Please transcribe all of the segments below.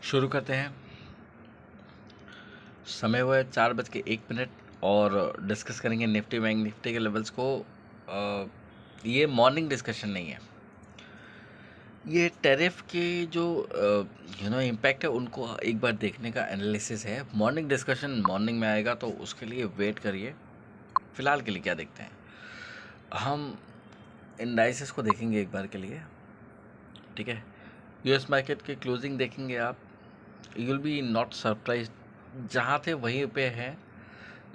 शुरू करते हैं। समय हुआ है 4:01 और डिस्कस करेंगे निफ्टी बैंक निफ्टी के लेवल्स को। ये मॉर्निंग डिस्कशन नहीं है, ये टैरिफ के जो इम्पैक्ट है उनको एक बार देखने का एनालिसिस है। मॉर्निंग डिस्कशन मॉर्निंग में आएगा तो उसके लिए वेट करिए। फ़िलहाल के लिए क्या देखते हैं, हम इंडाइसेस को देखेंगे एक बार के लिए। ठीक है, यूएस मार्केट की क्लोजिंग देखेंगे आप, you will be not surprise. जहाँ थे वहीं पे हैं,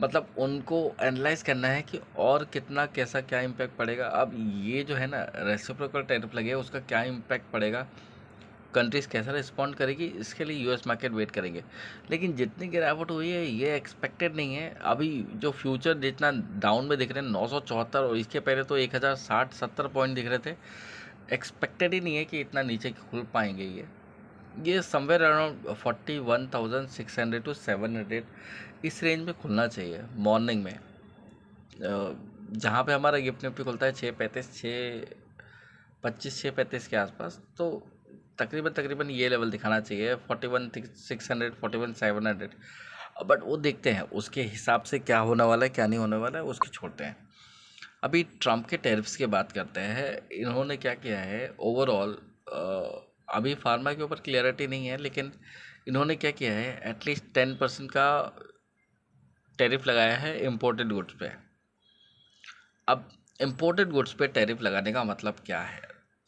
मतलब उनको एनालाइज करना है कि और कितना कैसा क्या इम्पैक्ट पड़ेगा। अब ये जो है ना रेसिप्रोकल टैरिफ लगे उसका क्या इम्पैक्ट पड़ेगा, कंट्रीज़ कैसा रिस्पॉन्ड करेगी, इसके लिए यूएस मार्केट वेट करेंगे। लेकिन जितनी गिरावट हुई है ये एक्सपेक्टेड नहीं है। अभी जो फ्यूचर जितना डाउन में दिख रहे हैं 974, और इसके पहले तो 1060-70 पॉइंट दिख रहे थे। एक्सपेक्टेड ही नहीं है कि इतना नीचे खुल पाएंगे। ये समवेयर अराउंड 41,600 टू 700 इस रेंज में खुलना चाहिए मॉर्निंग में। जहाँ पे हमारा गिफ्ट निफ्टी खुलता है 6:35, 6:25, 6:35 के आसपास, तो तकरीबन ये लेवल दिखाना चाहिए 41,600, 41,700। बट वो देखते हैं उसके हिसाब से क्या होने वाला है क्या नहीं होने वाला है, उसकी छोड़ते हैं। अभी ट्रम्प के टैरिफ्स की बात करते हैं। इन्होंने क्या किया है ओवरऑल, अभी फार्मा के ऊपर क्लियरिटी नहीं है, लेकिन इन्होंने क्या किया है एटलीस्ट 10% का टैरिफ लगाया है इम्पोर्टेड गुड्स पे। अब इम्पोर्टेड गुड्स पे टैरिफ लगाने का मतलब क्या है,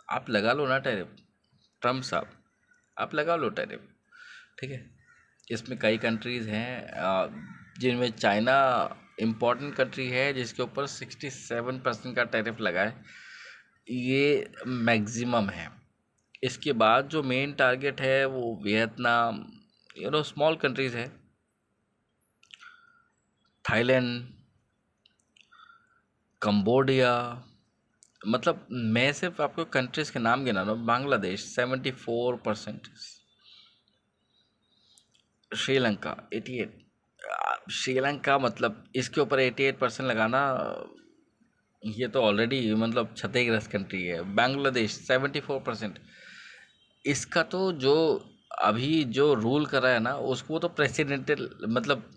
आप लगा लो ना टैरिफ, ट्रम्प साहब आप लगा लो टैरिफ। ठीक है, इसमें कई कंट्रीज़ हैं जिनमें चाइना इम्पॉर्टेंट कंट्री है जिसके ऊपर 67% का टैरिफ लगा है। ये मैक्सिमम है। इसके बाद जो मेन टारगेट है वो वियतनाम, स्मॉल कंट्रीज़ है, थाईलैंड, कंबोडिया। मतलब मैं सिर्फ आपको कंट्रीज़ के नाम गिना रहा हूँ। बांग्लादेश 74%, श्रीलंका 88। श्रीलंका मतलब इसके ऊपर 88% लगाना, ये तो ऑलरेडी मतलब क्षतिग्रस्त कंट्री है। बांग्लादेश 74%। इसका तो जो अभी जो रूल कर रहा है ना उसको तो प्रेसिडेंटल मतलब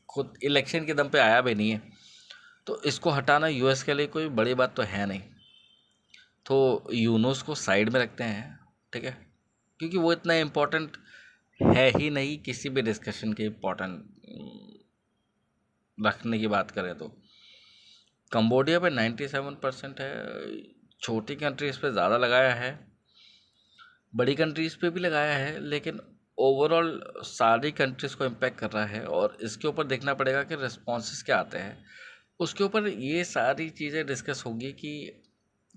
खुद इलेक्शन के दम पे आया भी नहीं है, तो इसको हटाना यूएस के लिए कोई बड़ी बात तो है नहीं। तो यूनूस को साइड में रखते हैं। ठीक है, क्योंकि वो इतना इम्पोर्टेंट है ही नहीं किसी भी डिस्कशन के इम्पोर्टेंट रखने की बात करें तो। कंबोडिया पे 97% है। छोटी कंट्रीज़ पे ज़्यादा लगाया है, बड़ी कंट्रीज़ पे भी लगाया है, लेकिन ओवरऑल सारी कंट्रीज़ को इम्पेक्ट कर रहा है। और इसके ऊपर देखना पड़ेगा कि रिस्पॉन्सेस क्या आते हैं, उसके ऊपर ये सारी चीज़ें डिस्कस होंगी कि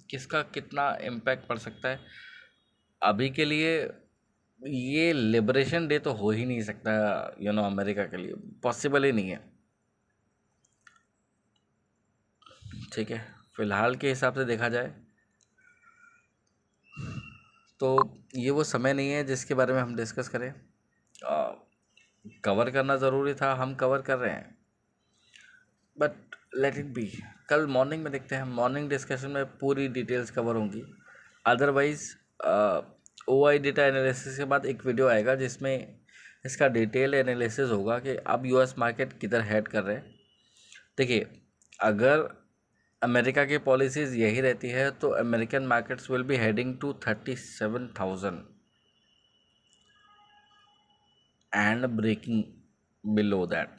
किसका कितना इम्पैक्ट पड़ सकता है। अभी के लिए ये लिबरेशन डे तो हो ही नहीं सकता, अमेरिका के लिए पॉसिबल ही नहीं है। ठीक है, फ़िलहाल के हिसाब से देखा जाए तो ये वो समय नहीं है जिसके बारे में हम डिस्कस करें। कवर करना ज़रूरी था, हम कवर कर रहे हैं, बट लेट इट बी। कल मॉर्निंग में देखते हैं, मॉर्निंग डिस्कशन में पूरी डिटेल्स कवर होंगी। अदरवाइज़ OI डेटा एनालिसिस के बाद एक वीडियो आएगा जिसमें इसका डिटेल एनालिसिस होगा कि अब यूएस मार्केट किधर हेड कर रहे हैं। देखिए, अगर अमेरिका की पॉलिसीज़ यही रहती है तो American markets will be heading to 37,000 and breaking below that.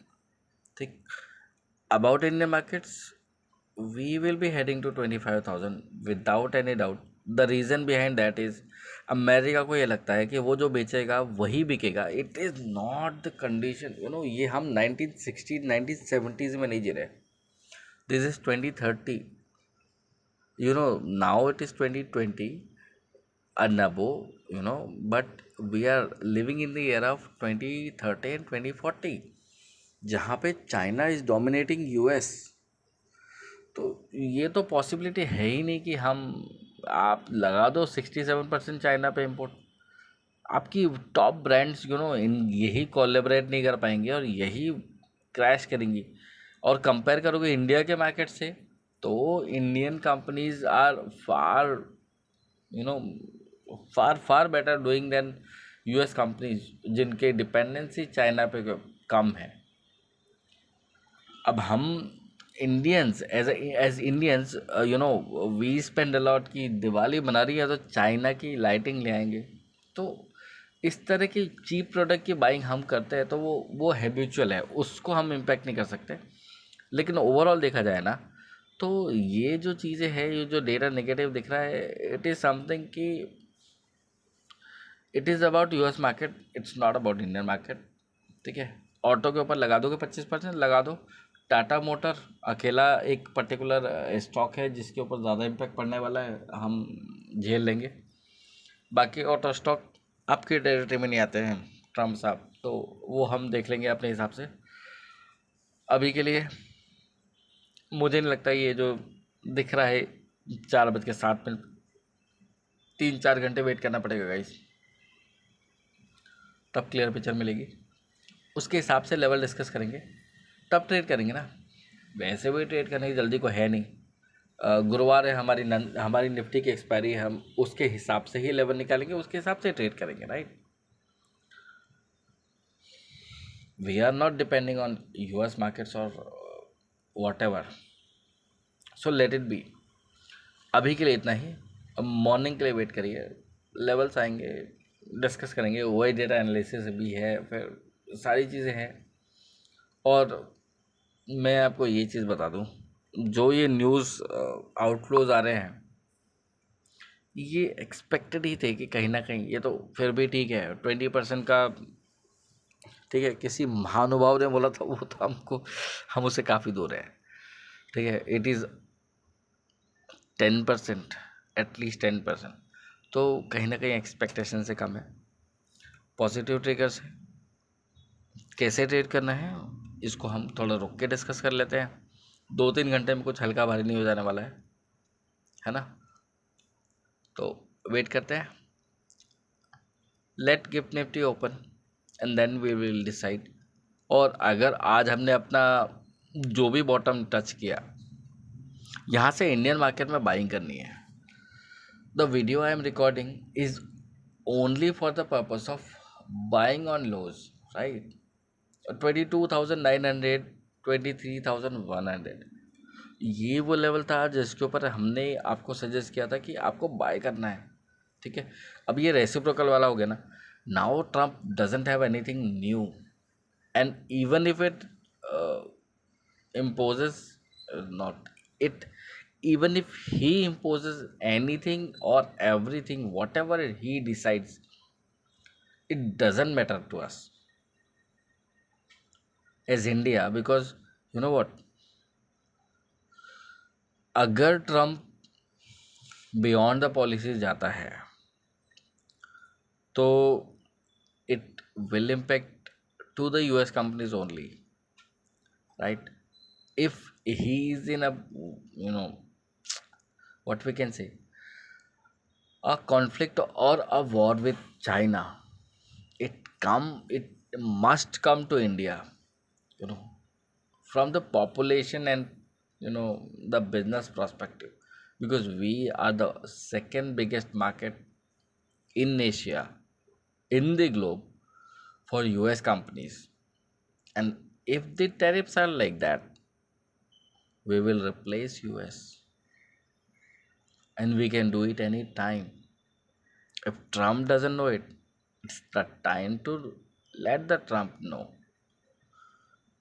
ठीक, about Indian markets we will be heading to 25,000 without any doubt. The reason behind that is America को ये लगता है कि वो जो बेचेगा वही बिकेगा। It is not the condition, ये हम 1960 1970s में नहीं जी रहे। This is 2030, now it is 2020 and above, but we are living in the era of 2030 and 2040 जहाँ पे चाइना इज़ डोमिनेटिंग यूएस। तो ये तो पॉसिबिलिटी है ही नहीं कि हम आप लगा दो 67% चाइना पे इम्पोर्ट। आपकी टॉप ब्रांड्स इन यही कोलैबोरेट नहीं कर पाएंगे और यही क्रैश करेंगी। और कंपेयर करोगे इंडिया के मार्केट से तो Indian companies are far you know far far better doing than US companies जिनके डिपेंडेंसी चाइना पे कम है। अब हम Indians as Indians we spend a lot की दिवाली बना रही है तो चाइना की लाइटिंग ले आएंगे। तो इस तरह की चीप प्रोडक्ट की बाइंग हम करते हैं तो वो हैबिचुअल है, उसको हम इम्पेक्ट नहीं कर सकते। लेकिन ओवरऑल देखा जाए ना तो ये जो चीज़ें हैं, ये जो डेटा नेगेटिव दिख रहा है, इट इज़ समथिंग कि it is about US market, it's not about Indian market. ठीक है, ऑटो के ऊपर लगा दोगे 25% लगा दो। टाटा मोटर अकेला एक पर्टिकुलर स्टॉक है जिसके ऊपर ज़्यादा इम्पैक्ट पड़ने वाला है, हम झेल लेंगे। बाकी ऑटो स्टॉक आपके टेरिटरी में नहीं आते हैं ट्रम्प साहब, तो वो हम देख लेंगे अपने हिसाब से। अभी के लिए मुझे नहीं लगता ये जो दिख रहा है 4:07, 3-4 घंटे वेट करना पड़ेगा गाइस, तब क्लियर पिक्चर मिलेगी। उसके हिसाब से लेवल डिस्कस करेंगे, तब ट्रेड करेंगे ना। वैसे भी ट्रेड करने की जल्दी को है नहीं। गुरुवार है हमारी निफ्टी की एक्सपायरी, हम उसके हिसाब से ही लेवल निकालेंगे, उसके हिसाब से ट्रेड करेंगे, right. We are not depending on US markets और whatever, so let it be. अभी के लिए इतना ही। अब मॉर्निंग के लिए वेट करिए, लेवल्स आएंगे, डिस्कस करेंगे। वही डेटा एनालिसिस भी है, फिर सारी चीज़ें हैं। और मैं आपको ये चीज़ बता दूं, जो ये न्यूज़ आउटफ्लोज आ रहे हैं, ये एक्सपेक्टेड ही थे कि कहीं ना कहीं ये तो फिर भी ठीक है 20% का। ठीक है, किसी महानुभाव ने बोला था वो तो हम उससे काफ़ी दूर हैं। ठीक है, इट इज़ 10%, एटलीस्ट 10%, तो कहीं ना कहीं एक्सपेक्टेशन से कम है। पॉजिटिव ट्रिगर्स है, कैसे ट्रेड करना है इसको हम थोड़ा रुक के डिस्कस कर लेते हैं। 2-3 घंटे में कुछ हल्का भारी नहीं हो जाने वाला है ना। तो वेट करते हैं, let gift Nifty open and then we will decide. और अगर आज हमने अपना जो भी बॉटम टच किया, यहाँ से इंडियन मार्केट में बाइंग करनी है। The video I am recording is only for the purpose of buying on lows, right. 22,900, 23,100, ये वो लेवल था जिसके ऊपर हमने आपको सजेस्ट किया था कि आपको बाय करना है। ठीक है, अब ये रेसिप्रोकल वाला हो गया ना। Now Trump doesn't have anything new, and even if it imposes not it even if he imposes anything or everything, whatever he decides, it doesn't matter to us as India, because you know what, अगर Trump beyond the policies जाता है तो it will impact to the US companies only, right? If he is in a, you know, what we can say, a conflict or a war with China, it must come to India, you know, from the population and the business perspective, because we are the second biggest market in Asia, in the globe, for US companies. And if the tariffs are like that, we will replace US, and we can do it any time. If Trump doesn't know it, it's the time to let the Trump know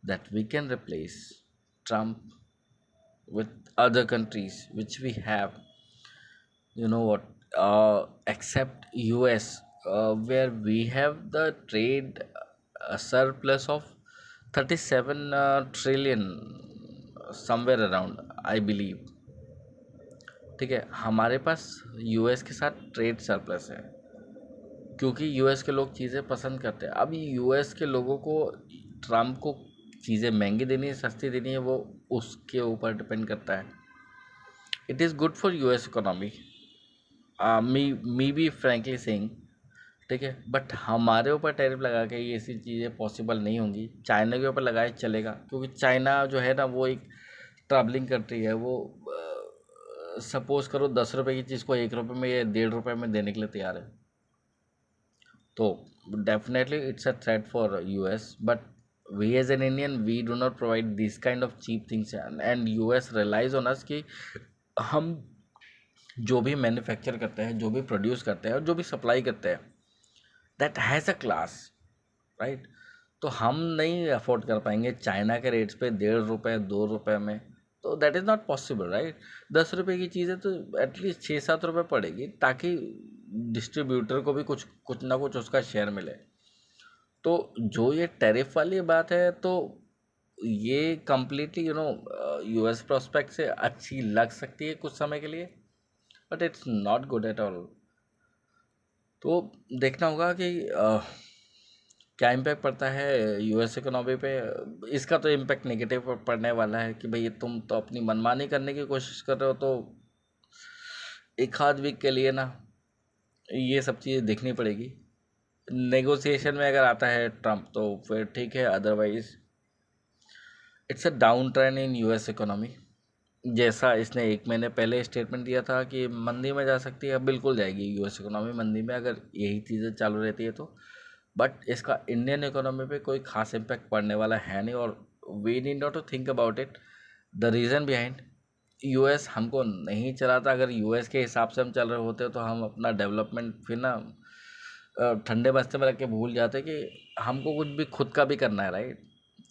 that we can replace Trump with other countries which we have. You know what? Except US, where we have the trade surplus of 37 trillion, somewhere around, I believe. ठीक है, हमारे पास US के साथ trade surplus है, क्योंकि US के लोग चीज़ें पसंद करते हैं। अब यूएस के लोगों को ट्रम्प को चीज़ें महंगी देनी है सस्ती देनी है, वो उसके ऊपर डिपेंड करता है। It is good for US economy, me be frankly saying. ठीक है, बट हमारे ऊपर टैरिफ लगा के ये ऐसी चीज़ें पॉसिबल नहीं होंगी। चाइना के ऊपर लगाए चलेगा, क्योंकि चाइना जो है ना वो एक ट्रैवलिंग कंट्री है। वो सपोज करो 10 रुपये की चीज़ को 1 रुपये में या 1.5 रुपये में देने के लिए तैयार है। तो definitely it's a threat for US, but we as an Indian we do not provide this kind of cheap things, and US relies on us कि हम जो भी मैन्युफैक्चर करते हैं, जो भी प्रोड्यूस करते हैं और जो भी सप्लाई करते हैं, that has a class, right? तो हम नहीं अफोर्ड कर पाएंगे चाइना के रेट्स पे 1.5 रुपये 2 रुपये में, तो that is not possible, right? 10 रुपये की चीज़ है तो एटलीस्ट 6-7 रुपये पड़ेगी, ताकि डिस्ट्रीब्यूटर को भी कुछ कुछ ना कुछ उसका शेयर मिले। तो जो ये टैरिफ वाली बात है, तो ये कंप्लीटली यूएस प्रोस्पेक्ट से अच्छी लग सकती है कुछ समय के लिए, but it's not good at all. तो देखना होगा कि क्या इम्पैक्ट पड़ता है यूएस इकोनॉमी पे। इसका तो इम्पैक्ट नेगेटिव पड़ने वाला है कि भाई तुम तो अपनी मनमानी करने की कोशिश कर रहे हो, तो एक आध वीक के लिए ना ये सब चीज़ें देखनी पड़ेगी। नेगोशिएशन में अगर आता है ट्रम्प तो फिर ठीक है, otherwise it's a down trend in US economy. जैसा इसने 1 महीने पहले स्टेटमेंट दिया था कि मंदी में जा सकती है, अब बिल्कुल जाएगी यूएस इकोनॉमी मंदी में अगर यही चीज़ें चालू रहती है तो। बट इसका इंडियन इकोनॉमी पे कोई खास इम्पैक्ट पड़ने वाला है नहीं, और we need not to think about it. The reason behind, US हमको नहीं चलाता। अगर यूएस के हिसाब से हम चल रहे होते तो हम अपना डेवलपमेंट फिर ना ठंडे बस्ते में रख के भूल जाते कि हमको कुछ भी खुद का भी करना है, राइट?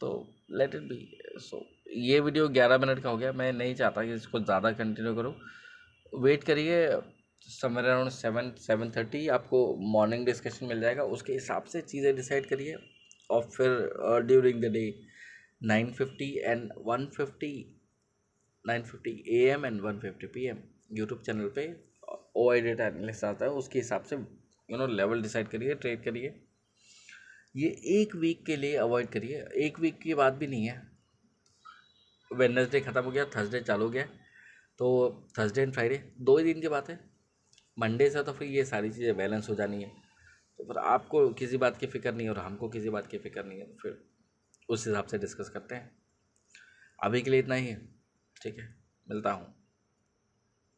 तो लेट इट बी। सो ये वीडियो 11 मिनट का हो गया, मैं नहीं चाहता कि इसको ज़्यादा कंटिन्यू करूँ। वेट करिए, समवेयर अराउंड 7-7:30 आपको मॉर्निंग डिस्कशन मिल जाएगा, उसके हिसाब से चीज़ें डिसाइड करिए। और फिर during the day 9:50 and 1:50, 9:50 AM and 1:50 PM YouTube channel पे ओ आई डेटा एनालिस्ट आता है, उसके हिसाब से लेवल डिसाइड करिए, ट्रेड करिए। ये एक वीक के लिए अवॉइड करिए, एक वीक की बात भी नहीं है। वेडनेसडे ख़त्म हो गया, थर्सडे चालू हो गया, तो थर्सडे एंड फ्राइडे 2 ही दिन की बात है। मंडे से तो फिर ये सारी चीज़ें बैलेंस हो जानी है, तो फिर आपको किसी बात की फ़िक्र नहीं है और हमको किसी बात की फ़िक्र नहीं है, तो फिर उस हिसाब से डिस्कस करते हैं। अभी के लिए इतना ही है, ठीक है, मिलता हूँ।